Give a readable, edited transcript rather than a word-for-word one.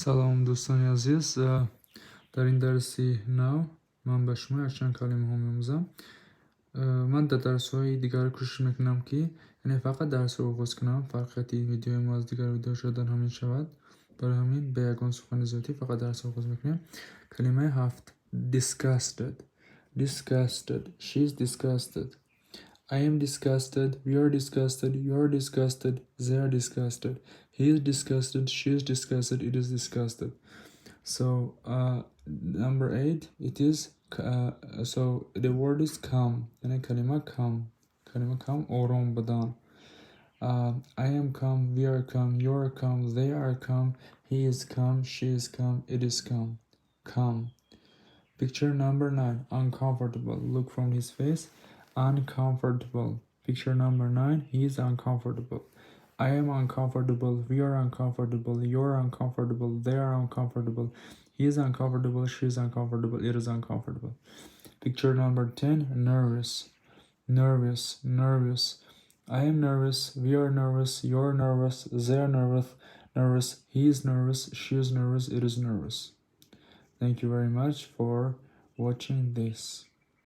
Салом дӯстони азиз, дар ин дарси нав ман ба шумо якчанд калимаҳо меомӯзам. Ман дар дарсҳои дигар кӯшиш мекунам ки фақат дарсро оғоз кунам, фарқияти видеои мо аз дигар видеошо дар ҳамин шавад. Барои ҳамин ба ягон сухани зотӣ фақат дарсро оғоз мекунем. Калимаи ҳафт: disgusted. Disgusted. She is disgusted. I am disgusted. We are disgusted. You are disgusted. They are disgusted. He is disgusted. She is disgusted. It is disgusted. So number 8, it is so the word is calm. Yani kalima calm. Kalima calm. Orom badan. I am calm. We are calm. You are calm. They are calm. He is calm. She is calm. It is calm. Calm. Picture number 9. Uncomfortable. Look from his face. Uncomfortable. Picture number 9. He is uncomfortable. I am uncomfortable. We are uncomfortable. You are uncomfortable. They are uncomfortable. He is uncomfortable. She is uncomfortable. It is uncomfortable. Picture number 10. Nervous. Nervous. Nervous. I am nervous. We are nervous. You are nervous. They are nervous. Nervous. He is nervous. She is nervous. It is nervous. Thank you very much for watching this.